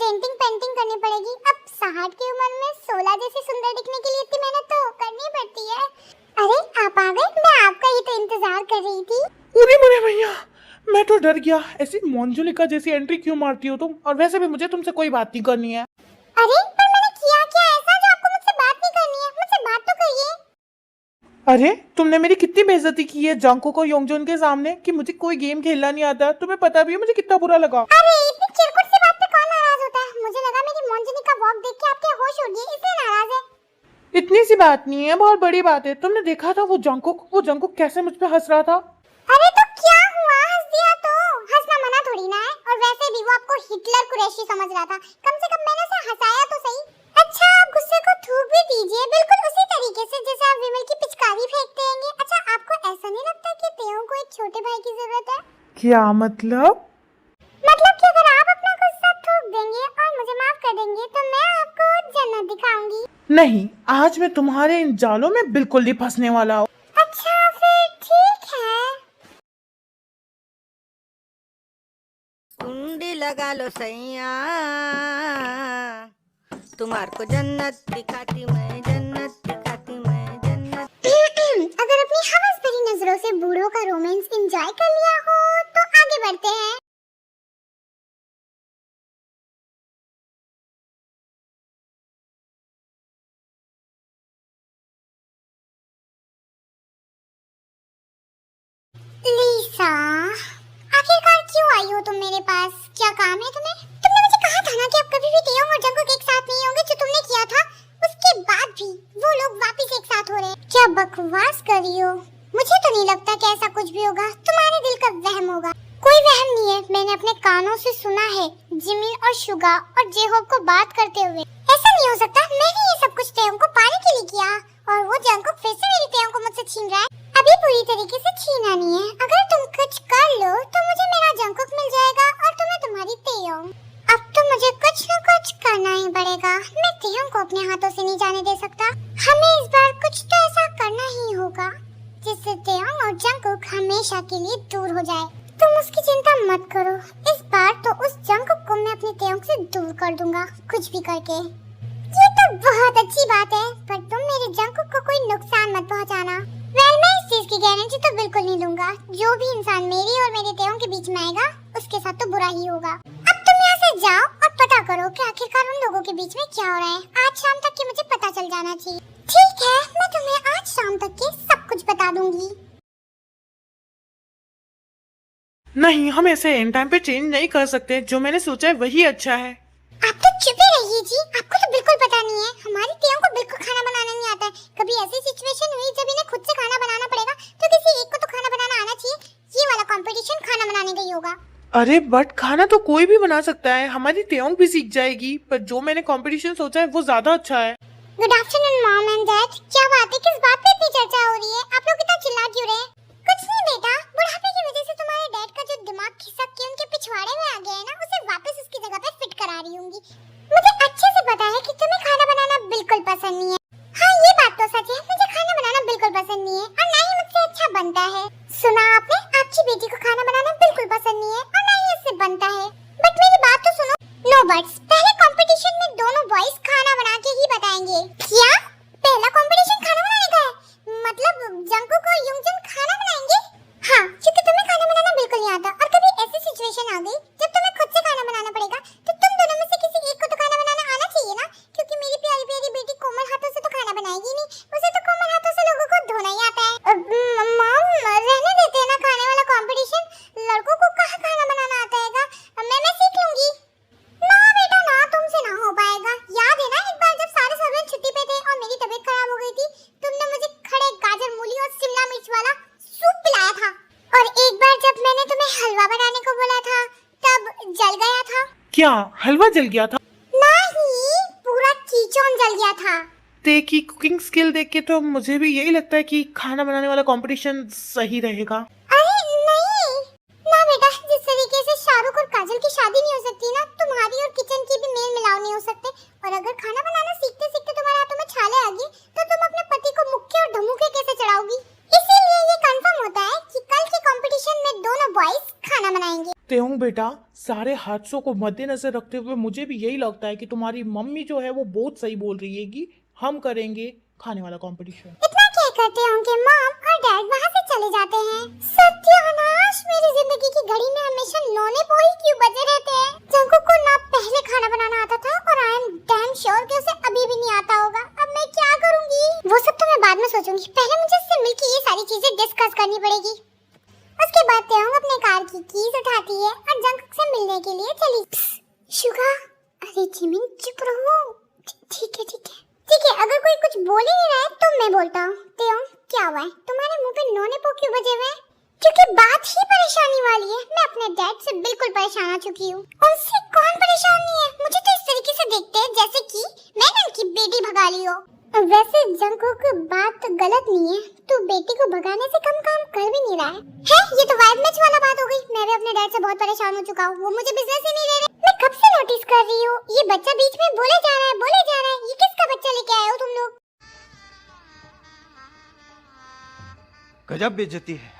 Denting painting करनी पड़ेगी। अब 60 की उम्र में 16 जैसी सुंदर दिखने के लिए इतनी मेहनत तो करनी पड़ती है। अरे आप आ गए, मैं आपका ही तो इंतजार कर रही थी। अरे मेरे भैया, मैं तो डर गया। ऐसी मोंजुलिका जैसी एंट्री क्यों मारती हो तुम? और वैसे भी मुझे तुमसे कोई बात नहीं करनी है। अरे पर मैंने किया क्या ऐसा जो आपको मुझसे बात नहीं करनी है? मुझसे बात तो करिए। अरे तुमने मेरी कितनी बेइज्जती की है जंगकुक और योंगजून के सामने कि मुझे कोई गेम खेलना नहीं आता। तुम्हें पता भी है मुझे कितना बुरा लगा। अरे इतनी चिरकुट सी बात पे कौन नाराज होता है? मुझे लगा मेरी मोंजनी का वॉक देख के आपके होश उड़ गए इसलिए नाराज है। इतनी सी बात नहीं है, बहुत बड़ी बात है। तुमने देखा था वो जंगकुक कैसे मुझ पे हंस रहा था। अरे तो क्या हुआ, हंस दिया तो? हंसना मना थोड़ी ना है। और वैसे भी वो आपको हिटलर कुरैशी समझ रहा था। कम से कम मैंने उसे हंसाया तो सही। अच्छा आप गुस्से को थूक भी दीजिए, बिल्कुल उसी तरीके से जैसे आप विमल की पिचकारी फेंकते हैं। अच्छा आपको ऐसा नहीं लगता कि तेओ को एक छोटे भाई की जरूरत है? क्या मतलब? मतलब कि अगर आप अपना गुस्सा थूक देंगे और मुझे माफ कर देंगे तो मैं आपको जन्नत दिखाऊंगी। नहीं, आज मैं तुम्हारे इन जालों में बिल्कुल नहीं फंसने वाला हूँ। अच्छा फिर ठीक है। कुंडी लगा लो सैया, तुम्हार को जन्नत दिखाती मैं, जन्नत दिखाती मैं, जन्नत। अगर अपनी हवस भरी नजरों से बूढ़ों का रोमांस एंजॉय कर लिया हो तो आगे बढ़ते हैं। लीसा, आखिरकार क्यों आई हो तुम मेरे पास? क्या काम है तुम्हें? तुमने मुझे कहा था ना कि अब कभी भी तेओ और जंगकुक एक साथ नहीं होंगे। जो तुमने किया था उसके बाद भी वो लोग वापस एक साथ हो रहे हैं। क्या बकवास कर रही हो? मुझे तो नहीं लगता कि ऐसा कुछ भी होगा। तुम्हारे दिल का वहम होगा। कोई वहम नहीं है, मैंने अपने कानों से सुना है जिमिन और शुगा और जेहोब को बात करते हुए। ऐसा नहीं हो सकता, मैंने ये सब कुछ तेओ को पाने के लिए किया और वो जंगकुक फिर से मेरी तेओ को मुझसे छीन रहा है। अभी पूरी तरीके से छीना नहीं है। अगर तुम कुछ कर लो तो मुझे मेरा जंगकुक मिल जाएगा और तुम्हें तुम्हारी तेओ। अब तो मुझे कुछ न कुछ करना ही पड़ेगा। मैं तेओ को अपने हाथों से नहीं जाने दे सकता। हमें इस बार कुछ तो ऐसा करना ही होगा जिससे तेओ और जंगकुक हमेशा के लिए दूर हो जाए। तुम उसकी चिंता मत करो, इस बार तो उस जंगकुक को मैं अपने तेओ से दूर कर दूंगा कुछ भी करके। ये तो बहुत अच्छी बात है, पर तुम मेरे जंगकुक को कोई नुकसान मत पहुंचाना। मैं इस चीज की गारंटी तो बिल्कुल नहीं दूंगा। जो भी इंसान मेरी और मेरे तेओ के बीच में आएगा उसके साथ तो बुरा ही होगा। अब तुम यहाँ से जाओ और पता करो कि आखिरकार उन लोगों के बीच में क्या हो रहा है। आज शाम तक के मुझे पता चल जाना चाहिए। ठीक है, मैं तुम्हें आज शाम तक के सब कुछ बता दूंगी। नहीं, हम ऐसे एंड टाइम पे चेंज नहीं कर सकते। जो मैंने सोचा है वही अच्छा है। आप तो चुप ही रहिए जी। आपको तो बिल्कुल पता नहीं है, हमारी तेओ को बिल्कुल खाना बनाना नहीं आता है। कभी ऐसी सिचुएशन हुई जब इन्हें खुद से खाना बनाना पड़ेगा तो किसी एक को तो खाना बनाना आना चाहिए। ये वाला कंपटीशन खाना बनाने का ही होगा। अरे बट खाना तो कोई भी बना सकता है। हमारी तेओंग भी सीख जाएगी। पर जो मैंने कंपटीशन सोचा है वो ज्यादा अच्छा है। Good afternoon mom and dad. क्या बात है, किस बात पे इतनी चर्चा हो रही है? आप लोग इतना चिल्ला क्यों रहे हैं? कुछ नहीं बेटा, बुढ़ापे की वजह से तुम्हारे डैड का जो दिमाग खिसक के उनके पिछवाड़े में आ गया है ना, उसे वापस उसकी जगह पे फिट करा रही होंगी। मुझे अच्छे से पता है कि तुम्हें खाना बनाना बिल्कुल पसंद नहीं है। हाँ ये बात तो सच है, मुझे खाना बनाना बिल्कुल पसंद नहीं है और ना ही मुझसे अच्छा बनता है। सुना आपने, आपकी बेटी को खाना बनाना बिल्कुल पसंद नहीं है और ना ही उससे बनता है। बट मेरी बात तो सुनो। No buts. पहले कंपटीशन में दोनों बॉयज खाना बना के ही बताएंगे। क्या पहला कंपटीशन खाना बनाने का है? मतलब जंगकुक और योंगजून खाना बनाएंगे? हाँ, क्योंकि तुम्हें खाना बनाना बिल्कुल नहीं आता और कभी ऐसी सिचुएशन आ गई जब तुम्हें खुद से खाना बनाना पड़ेगा तो तुम दोनों में से किसी एक को तो खाना बनाना आना चाहिए ना। क्योंकि मेरी प्यारी प्यारी बेटी कोमल हाथों से तो खाना बनाएगी नहीं, उसे तो कोमल हाथों से लोगों को धोना ही आता है। मॉम रहने देते हैं ना खाने वाला कंपटीशन। लड़कों को कहाँ खाना बनाना आता है? मैं सीख लूंगी। ना बेटा ना, तुमसे ना हो पाएगा। याद है ना एक बार जब सारे सर्वेंट छुट्टी पे थे और मेरी तबीयत खराब हो गई थी, तुमने मुझे खड़े गाजर मूली और शिमला मिर्च वाला सूप पिलाया था। और एक बार जब मैंने तुम्हें हलवा बनाने को बोला था तब जल गया था। क्या हलवा जल गया था? नहीं, पूरा कीचोन जल गया था। देखी कुकिंग स्किल देख के तो मुझे भी यही लगता है कि खाना बनाने वाला कंपटीशन सही रहेगा। अरे नहीं ना बेटा, जिस तरीके से शाहरुख और काजल की शादी नहीं हो सकती ना, तुम्हारी और किचन की भी मेल मिलाप नहीं हो सकते। और अगर खाना बनाना सीखते सीखते तुम्हारे हाथों में छाले आ गई तो तुम अपने पति को मुक्के और धमुके कैसे चढ़ाओगी? इसीलिए ये कंफर्म होता है कि कल के कंपटीशन में दोनों बॉयज खाना बनाएंगे। तेओंग बेटा, सारे हादसों को मद्देनजर रखते हुए मुझे भी यही लगता है कि तुम्हारी मम्मी जो है वो बहुत सही बोल रही है कि हम करेंगे खाने वाला कंपटीशन। इतना क्या करते होंगे मॉम और डैड वहाँ से चले जाते हैं। सत्यानाश, मेरी जिंदगी की घड़ी में हमेशा नौने पोही क्यों बजे रहते हैं। जंकुक को ना पहले खाना बनाना आता था और आई एम डैम श्योर कि उसे अभी भी नहीं आता होगा। अब मैं क्या करूंगी? वो सब तो मैं बाद में सोचूंगी, पहले मुझे इससे मिलकर ये सारी चीजें डिस्कस करनी पड़ेगी। उसके बाद तेयोंग अपने कार की कीज उठाती है और जंकुक से मिलने के लिए चली। शुगा, अरे जिमिन चुप रहो। ठीक है, अगर कोई कुछ बोल ही नहीं रहा है तो मैं बोलता हूँ। तेयोंग, क्या हुआ है? तुम्हारे मुंह पे नौने पो क्यों बजे हुए हैं? क्योंकि बात ही परेशानी वाली है। मैं अपने डैड से बिल्कुल परेशान आ चुकी हूँ। उनसे कौन परेशान नहीं है? मुझे तो इस तरीके से देखते हैं जैसे कि मैंने उनकी बेटी भगा ली हो। वैसे जंकुक बात गलत नहीं है, तू बेटी को भगाने से कम काम कर भी नहीं रहा है। ये तो वाइब मैच वाला बात हो गई। मैं भी अपने डैड से बहुत परेशान हो चुका हूँ, वो मुझे बिजनेस ही नहीं दे रहे। मैं कब से नोटिस कर रही हूँ, ये बच्चा बीच में बोले जा रहा है। ये किसका बच्चा लेके आए हो तुम लोग? गजब बेइज्जती है।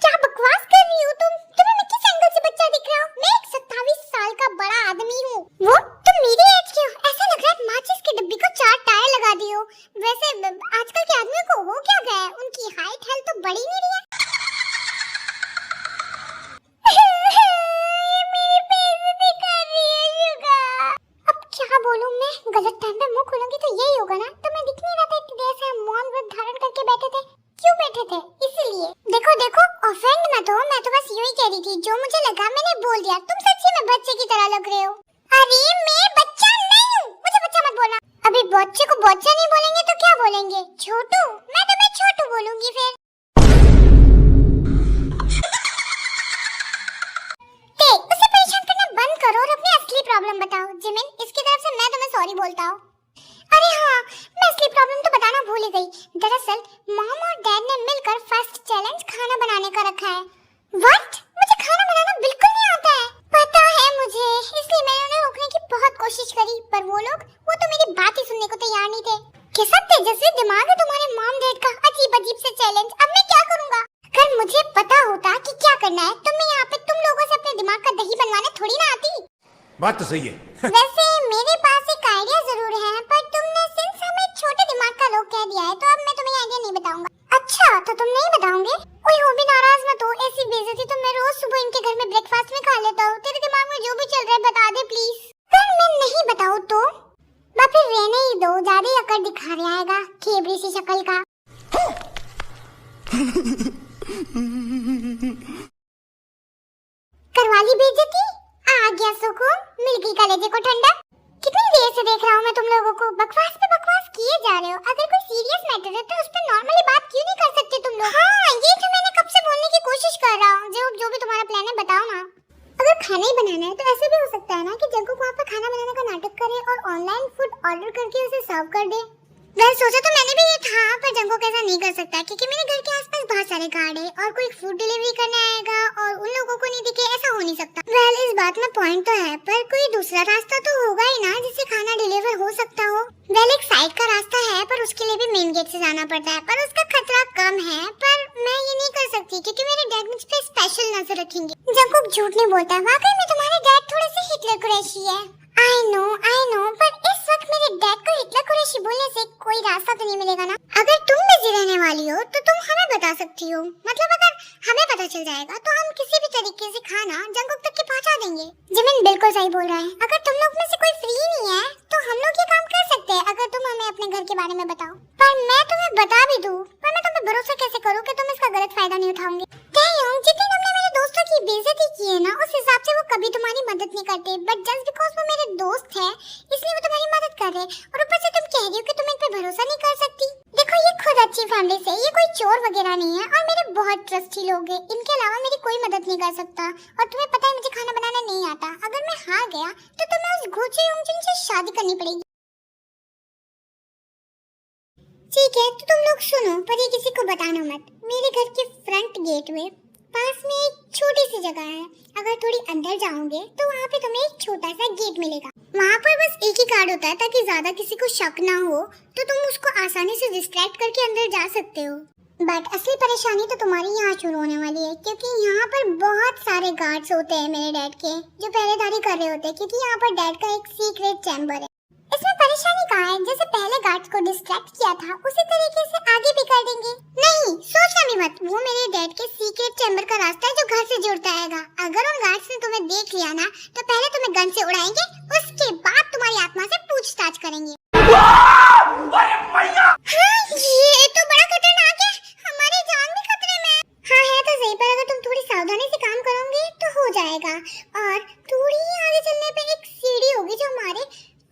क्या बकवास कर रही हो तुम? तुम्हें मैं किस एंगल से बच्चा दिख रहा हूँ? मैं एक 27 साल का बड़ा आदमी हूँ। वो तुम मेरी एज के हो। ऐसा लग रहा है माचिस की डब्बी को 4 टायर लगा दी हो। वैसे आजकल के आदमियों को हो क्या गया है? उनकी हाइट हेल्थ तो बढ़ी नहीं रही है। ये मेरी बेइज्जती कर रही है शुगा। अब क्या बोलूं मैं? गलत टाइम पे मुंह खोलूंगी तो यही होगा ना। तो मैं दिख नहीं रहा था इतनी देर से हम मौन व्रत धारण करके बैठे थे। क्यों बैठे थे? इसीलिए। देखो ऑफेंड मत हो, मैं तो बस यूं ही कह रही थी। जो मुझे लगा मैंने बोल दिया। तुम सच्ची में बच्चे की तरह लग रहे हो। अरे मैं बच्चा नहीं हूँ, मुझे बच्चा मत बोलना। अभी बच्चे को बच्चा नहीं बोलेंगे तो क्या बोलेंगे? छोटू? मैं तुम्हें छोटू बोलूंगी फिर। उसे परेशान करना बंद करो और अपनी असली प्रॉब्लम बताओ। जिमिन, इसकी तरफ से मैं तुम्हें सॉरी बोलता हूँ। अरे हाँ, मैं असली प्रॉब्लम तो बताना भूल ही गई। दरअसल मॉम और डैड ने मिलकर फर्स्ट चैलेंज खाना बनाने का रखा है। व्हाट? मुझे खाना बनाना बिल्कुल नहीं आता है। पता है मुझे, इसलिए मैंने उन्हें रोकने की बहुत कोशिश करी, पर वो तो मेरी बात ही सुनने को तैयार नहीं थे। कैसा तेजस्वी दिमाग है तुम्हारे मॉम डैड का। अजीब से चैलेंज। अब मैं क्या करूँगा? अगर मुझे पता होता कि क्या करना है तो मैं यहाँ पे तुम लोगों से अपने दिमाग का दही बनवाने थोड़ी ना आती। बात तो सही है। वैसे मेरे पास एक आइडिया जरूर है, पर तुमने सिंस हमें छोटे दिमाग का लोग कह दिया है तो अब मैं तुम्हें आइडिया नहीं बताऊंगा। अच्छा, तो तुम नहीं बताओगे? कोई हो भी नाराज मत हो। ऐसी बेइज्जती तो मैं रोज सुबह इनके घर में ब्रेकफास्ट में खा लेता हूँ। तेरे दिमाग में जो भी चल रहा है बता दे प्लीज। पर मैं नहीं बताऊँ तो फिर रहने ही दो, ज्यादा ही अकड़ दिखा रहा आएगा खेबड़ी सी शक्ल का। करवाली बेइज्जती, आ गया सुकून, मिल गई कलेजे को ठंडा। कितनी देर से देख रहा हूँ मैं तुम लोगों को, बकवास पे बकवास किए जा रहे हो। अगर कोई सीरियस मैटर है तो उस पर नॉर्मली बात क्यों नहीं कर सकते तुम लोग? हाँ, ये तो मैंने कब से बोलने की कोशिश कर रहा हूँ। जो भी तुम्हारा प्लान है बताओ ना। अगर खाना ही बनाना है तो ऐसे भी हो सकता है ना कि जंकुक वहाँ पर खाना बनाने का नाटक करे और ऑनलाइन फूड ऑर्डर करके उसे सर्व कर दे। वैसे सोचा तो मैंने भी ये था, पर जंकुक ऐसा नहीं कर सकता क्योंकि मेरे घर के आसपास बहुत सारे गार्ड है और कोई फूड डिलीवरी करने आएगा और उन लोगों को नहीं दिखे, ऐसा हो नहीं सकता। वेल, इस बात में पॉइंट तो है, पर कोई दूसरा रास्ता तो होगा ही ना जिससे खाना डिलीवर हो सकता हो। वेल, एक साइड का रास्ता है पर उसके लिए भी मेन गेट से जाना पड़ता है, पर उसका खतरा कम है। पर मैं ये नहीं कर सकती क्योंकि मेरे डैड मुझ पे स्पेशल नजर रखेंगे। जंकुक झूठ नहीं बोलता, वाकई में तुम्हारे डैड थोड़े से हिटलर कुरैशी है। आई नो, पर इस वक्त मेरे डैड को हिटलर कुरैशी बोलने से कोई रास्ता तो नहीं मिलेगा ना। अगर तुम बिजी रहने वाली हो तो तुम हमें बता सकती हो। मतलब अगर हमें पता चल जाएगा तो हम किसी भी तरीके से खाना जंकुक तक के पहुंचा देंगे। जिमिन बिल्कुल सही बोल रहा है। अगर तुम लोग में से कोई फ्री नहीं है तो हम लोग ये काम कर सकते हैं अगर तुम हमें अपने घर के बारे में बताओ। पर मैं तुम्हें बता भी दूं, पर मैं तुम्हें भरोसा कैसे करूं कि तुम इसका गलत फायदा नहीं उठाओगे? जितनी तुमने मेरे दोस्तों की बेइज्जती की है ना, उस हिसाब से वो कभी तुम्हारी मदद नहीं करते। बट जस्ट बिकॉज वो मेरे दोस्त है इसलिए वो तुम्हारी मदद कर रहे। और ऊपर से तुम कह रही हो कि तुम इन पे भरोसा नहीं कर सकती। देखो, ये खुद अच्छी फैमिली से, ये कोई चोर वगैरह नहीं है और मेरे बहुत ट्रस्टी लोग हैं। इनके अलावा मेरी कोई मदद नहीं कर सकता। और तुम्हें पता है मुझे खाना बनाना नहीं आता। अगर मैं हार गया तो तुम्हें उस घोचे योंगजुन से शादी करनी पड़ेगी। ठीक है, तो तुम लोग सुनो, पर ये किसी को बताना मत। मेरे घर के फ्रंट गेट में पास में एक छोटी सी जगह है। अगर थोड़ी अंदर जाओगे तो वहाँ पे तुम्हें एक छोटा सा गेट मिलेगा। वहाँ पर बस एक ही कार्ड होता है ताकि ज्यादा किसी को शक ना हो, तो तुम उसको आसानी से डिस्ट्रैक्ट करके अंदर जा सकते हो। बट असली परेशानी तो तुम्हारी यहाँ शुरू होने वाली है, क्योंकि यहाँ पर बहुत सारे गार्ड्स होते हैं मेरे डैड के, जो पहरेदारी कर रहे होते हैं, क्योंकि यहाँ पर डैड का एक सीक्रेट चैम्बर है। इसमें परेशानी कहाँ है? जैसे पहले गार्ड्स को डिस्ट्रैक्ट किया था, उसी तरीके से आगे भी कर देंगे। नहीं, सोचना भी मत, वो मेरे डैड के सीक्रेट चैम्बर का रास्ता है जो घर से जुड़ता है। अगर उन गार्ड्स ने तुम्हें देख लिया ना, तो पहले तुम्हें गन से उड़ाएंगे, उसके बाद तुम्हारी आत्मा से पूछताछ करेंगे। हाँ, ये तो बड़ा खतरनाक है, हमारी जान भी खतरे में है। हाँ है तो सही, पर अगर तुम थोड़ी सावधानी से काम करोगे तो हो जाएगा। और थोड़ी आगे चलने पे एक सीढ़ी होगी जो हमारे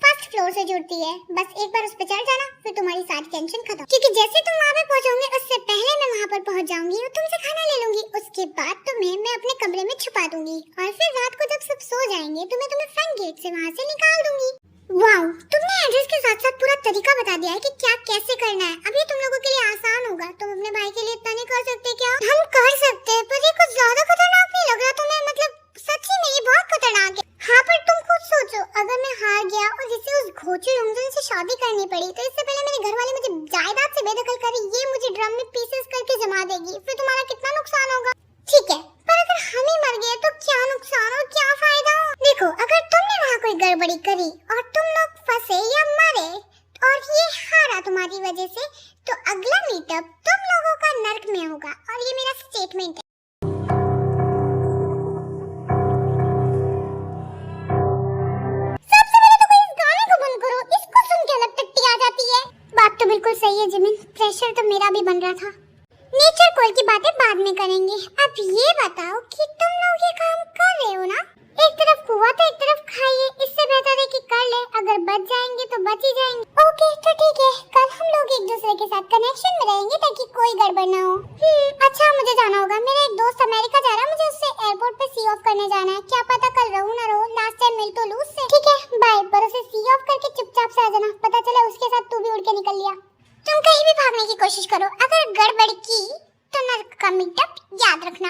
फर्स्ट फ्लोर से जुड़ती है, बस एक बार उस पर चढ़ जाना, फिर तुम्हारी सारी टेंशन खत्म। क्योंकि जैसे तुम वहाँ पे पहुँचोगे, उससे पहले मैं वहाँ पर पहुँच जाऊंगी और तुमसे खाना ले लूंगी। उसके बाद तुम्हें मैं अपने कमरे में छुपा दूंगी, और फिर रात को जब सब सो जाएंगे तो मैं तुम्हें फ्रंट गेट से वहाँ से निकाल दूंगी। वाओ, तुमने एड्रेस के साथ साथ पूरा तरीका बता दिया है कि क्या कैसे करना है। अब ये तुम लोगों के लिए आसान होगा। तुम अपने भाई के लिए इतना नहीं कर सकते क्या? हम कर सकते हैं, पर ये कुछ ज्यादा खतरनाक नहीं लग रहा तुम्हें? मतलब सच्ची में ये बहुत खतरनाक है। हाँ, पर तुम खुद सोचो, अगर मैं हार गया और जिससे उस घोचू योंगजन से शादी करनी पड़ी, तो इससे पहले मेरे घर वाले मुझे जायदाद से बेदखल करे, ये मुझे ड्रम में पीसेस करके जमा देगी, फिर तुम्हारा कितना नुकसान होगा। ठीक है, पर अगर हम ही मर गए तो क्या नुकसान और क्या फायदा? देखो, अगर तुमने वहाँ कोई गड़बड़ी करी और तुम लोग फंसे या मरे और ये हारा तुम्हारी वजह से, तो अगला मीटअप तुम लोगों का नर्क में होगा, और ये मेरा स्टेटमेंट है। सबसे पहले तो कोई इस गाने को बंद करो, इसको सुन के अलग टट्टी आ जाती है। बात तो बिल्कुल सही है जिमिन, प्रेशर तो मेरा भी बन रहा था। नेचर कॉल की बातें बाद में करेंगे। अब ये बताओ कि तुम लोग ये काम कर रहे हो ना? एक तरफ कुआं तो एक तरफ खाइए, इससे बेहतर है कि कर ले, अगर बच जाएंगे तो बच ही जाएंगे। ओके तो ठीक है, कल हम लोग एक दूसरे के साथ कनेक्शन में रहेंगे ताकि कोई गड़बड़ ना हो। अच्छा, मुझे जाना होगा, मेरा एक दोस्त अमेरिका जा रहा है, मुझे उससे एयरपोर्ट पे सी ऑफ करने जाना है। क्या पता कल रहूं ना रहूं, लास्ट टाइम मिल तो लूं उससे। ठीक है, बाय। पर उसे सी ऑफ करके चुपचाप से आ जाना, पता चला उसके साथ तू भी उड़ के निकल लिया। तुम कहीं भी भागने की कोशिश करो, अगर गड़बड़ की तो नर्क का मीटअप याद रखना।